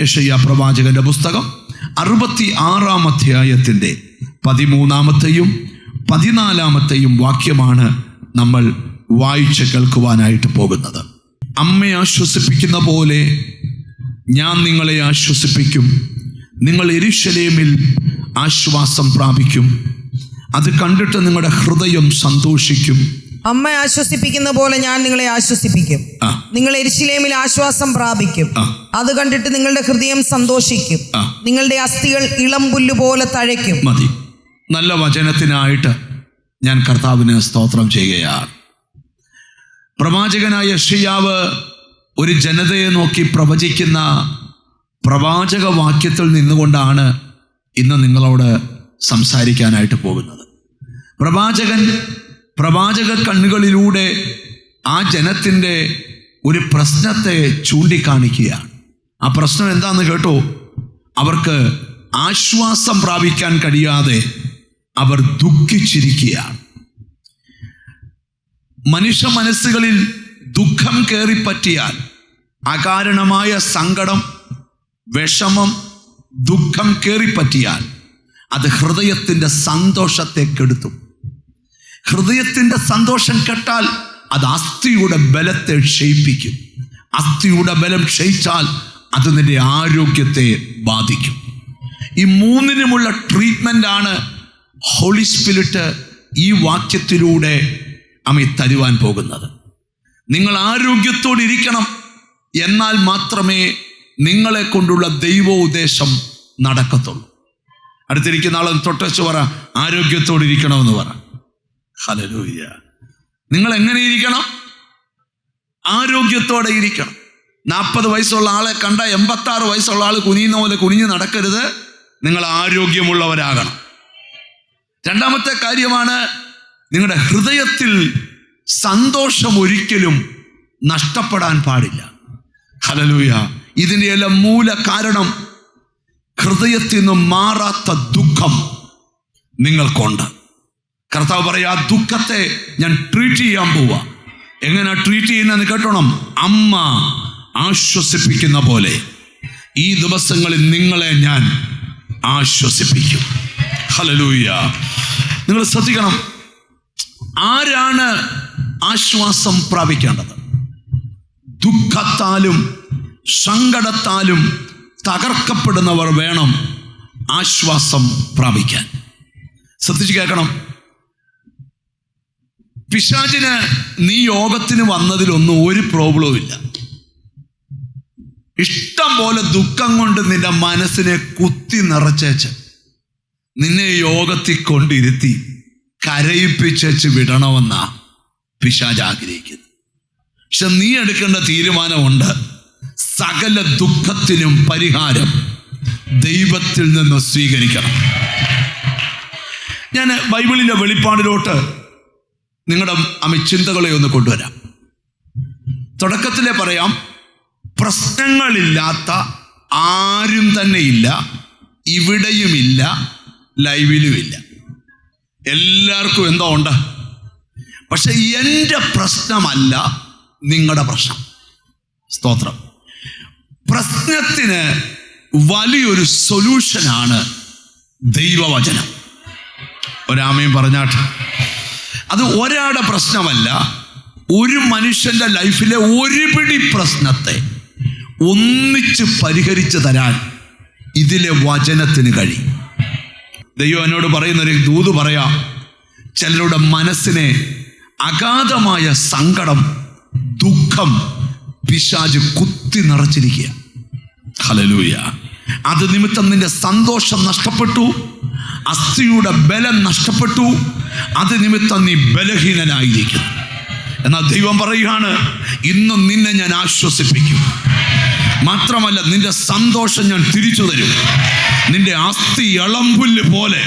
യെശയ്യാ പ്രവാചകന്റെ പുസ്തകം 66-ാം അധ്യായത്തിൻ്റെ 13-ാമത്തെയും 14-ാമത്തെയും വാക്യമാണ് നമ്മൾ വായിച്ച് കേൾക്കുവാനായിട്ട് പോകുന്നത്. അമ്മയെ ആശ്വസിപ്പിക്കുന്ന പോലെ ഞാൻ നിങ്ങളെ ആശ്വസിപ്പിക്കും. നിങ്ങൾ യെരൂശലേമിൽ ആശ്വാസം പ്രാപിക്കും. അത് കണ്ടിട്ട് നിങ്ങളുടെ ഹൃദയം സന്തോഷിക്കും. അമ്മ ആശ്വസിപ്പിക്കുന്ന പോലെ ഞാൻ നിങ്ങളെ ആശ്വസിപ്പിക്കും. നിങ്ങൾ യെരൂശലേമിൽ ആശ്വാസം പ്രാപിക്കും. അത് കണ്ടിട്ട് നിങ്ങളുടെ ഹൃദയം സന്തോഷിക്കും. നിങ്ങളുടെ അസ്ഥികൾ ഇളം പുല്ല് പോലെ തഴയ്ക്കും. മതി. നല്ല വചനത്തിനായിട്ട് ഞാൻ കർത്താവിന് സ്തോത്രം ചെയ്യുകയാണ്. പ്രവാചകനായ യെശയ്യാവ് ഒരു ജനതയെ നോക്കി പ്രവചിക്കുന്ന പ്രവാചക വാക്യത്തിൽ നിന്നുകൊണ്ടാണ് ഇന്ന് നിങ്ങളോട് സംസാരിക്കാനായിട്ട് പോകുന്നത്. പ്രവാചക കണ്ണുകളിലൂടെ ആ ജനത്തിൻ്റെ ഒരു പ്രശ്നത്തെ ചൂണ്ടിക്കാണിക്കുകയാണ്. ആ പ്രശ്നം എന്താണെന്ന് കേട്ടോ? അവർക്ക് ആശ്വാസം പ്രാപിക്കാൻ കഴിയാതെ അവർ ദുഃഖിച്ചിരിക്കുകയാണ്. മനുഷ്യ മനസ്സുകളിൽ ദുഃഖം കയറിപ്പറ്റിയാൽ, അകാരണമായ സങ്കടം, വിഷമം, ദുഃഖം കയറിപ്പറ്റിയാൽ അത് ഹൃദയത്തിൻ്റെ സന്തോഷത്തെ കെടുത്തും. ഹൃദയത്തിൻ്റെ സന്തോഷം കെട്ടാൽ അത് അസ്ഥിയുടെ ബലത്തെ ക്ഷയിപ്പിക്കും. അസ്ഥിയുടെ ബലം ക്ഷയിച്ചാൽ അത് നിന്റെ ആരോഗ്യത്തെ ബാധിക്കും. ഈ മൂന്നിനുമുള്ള ട്രീറ്റ്മെൻ്റാണ് ഹോളി സ്പിരിറ്റ് ഈ വാക്യത്തിലൂടെ അമ്മ തരുവാൻ പോകുന്നത്. നിങ്ങൾ ആരോഗ്യത്തോടിരിക്കണം, എന്നാൽ മാത്രമേ നിങ്ങളെ കൊണ്ടുള്ള ദൈവോദ്ദേശം നടക്കത്തുള്ളൂ. അടുത്തിരിക്കുന്ന ആളും തൊട്ടച്ച് പറ, ആരോഗ്യത്തോടിരിക്കണമെന്ന് പറ. ഹല്ലേലൂയ. നിങ്ങൾ എങ്ങനെ ഇരിക്കണം? ആരോഗ്യത്തോടെ ഇരിക്കണം. 40 വയസ്സുള്ള ആളെ കണ്ട 86 വയസ്സുള്ള ആൾ കുനിയുന്ന പോലെ കുനിഞ്ഞ് നടക്കരുത്. നിങ്ങൾ ആരോഗ്യമുള്ളവരാകണം. രണ്ടാമത്തെ കാര്യമാണ്, നിങ്ങളുടെ ഹൃദയത്തിൽ സന്തോഷം ഒരിക്കലും നഷ്ടപ്പെടാൻ പാടില്ല. ഹല്ലേലൂയ. ഇതിൻ്റെ എല്ലാം മൂല കാരണം ഹൃദയത്തിൽ നിന്ന് മാറാത്ത ദുഃഖം നിങ്ങൾക്കുണ്ട്. കർത്താവ് പറയാ, ആ ദുഃഖത്തെ ഞാൻ ട്രീറ്റ് ചെയ്യാൻ പോവാ. എങ്ങനെ ട്രീറ്റ് ചെയ്യുന്നതെന്ന് കേട്ടോണം. അമ്മ ആശ്വസിപ്പിക്കുന്ന പോലെ ഈ ദിവസങ്ങളിൽ നിങ്ങളെ ഞാൻ ആശ്വസിപ്പിക്കും. ഹല്ലേലൂയ. നിങ്ങൾ ശ്രദ്ധിക്കണം, ആരാണ് ആശ്വാസം പ്രാപിക്കേണ്ടത്? ദുഃഖത്താലും സങ്കടത്താലും തകർക്കപ്പെടുന്നവർ വേണം ആശ്വാസം പ്രാപിക്കാൻ. ശ്രദ്ധിച്ച് കേൾക്കണം. പിശാചിന് നീ യോഗത്തിന് വന്നതിലൊന്നും ഒരു പ്രോബ്ലവും ഇല്ല. ഇഷ്ടം പോലെ ദുഃഖം കൊണ്ട് നിന്റെ മനസ്സിനെ കുത്തി നിറച്ചേച്ച് നിന്നെ യോഗത്തിൽ കൊണ്ടിരുത്തി കരയിപ്പിച്ചു വിടണമെന്നാ പിശാച് ആഗ്രഹിക്കുന്നത്. പക്ഷെ നീ എടുക്കേണ്ട തീരുമാനമുണ്ട്. സകല ദുഃഖത്തിനും പരിഹാരം ദൈവത്തിൽ നിന്ന് സ്വീകരിക്കണം. ഞാൻ ബൈബിളിലെ വെളിപ്പാടിലോട്ട് നിങ്ങളുടെ ചിന്തകളെ ഒന്ന് കൊണ്ടുവരാം. തുടക്കത്തിലെ പറയാം, പ്രശ്നങ്ങളില്ലാത്ത ആരും തന്നെ ഇല്ല, ഇവിടെയുമില്ല, ലൈവിലുമില്ല. എല്ലാവർക്കും എന്തോ ഉണ്ട്. പക്ഷെ എൻ്റെ പ്രശ്നമല്ല നിങ്ങളുടെ പ്രശ്നം. സ്തോത്രം. പ്രശ്നത്തിന് വലിയൊരു സൊല്യൂഷനാണ് ദൈവവചനം. ഒരാമയും പറഞ്ഞാട്ട്. അത് ഒരാളുടെ പ്രശ്നമല്ല, ഒരു മനുഷ്യൻ്റെ ലൈഫിലെ ഒരു പിടി പ്രശ്നത്തെ ഒന്നിച്ച് പരിഹരിച്ചു തരാൻ ഇതിലെ വചനത്തിന് കഴിയും. ദൈവം എന്നോട് പറയുന്നൊരു ദൂത് പറയാം. ചിലരുടെ മനസ്സിനെ അഗാധമായ സങ്കടം, ദുഃഖം പിശാച് കുത്തി നിറച്ചിരിക്കുക. ഹല്ലേലൂയ. അത് നിമിത്തം നിന്റെ സന്തോഷം നഷ്ടപ്പെട്ടു, അസ്ഥിയുടെ ബലം നഷ്ടപ്പെട്ടു. അത് നിമിത്തം നീ ബലഹീനനായിരിക്കുന്നു. എന്നാൽ ദൈവം പറയുകയാണ്, ഇന്നും നിന്നെ ഞാൻ ആശ്വസിപ്പിക്കും. മാത്രമല്ല, നിന്റെ സന്തോഷം ഞാൻ തിരിച്ചു തരും. നിന്റെ അസ്ഥി ഇളമ്പുല്ല് പോലെ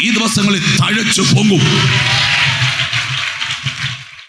ഈ ദിവസങ്ങളിൽ തഴച്ചു പൊങ്ങും.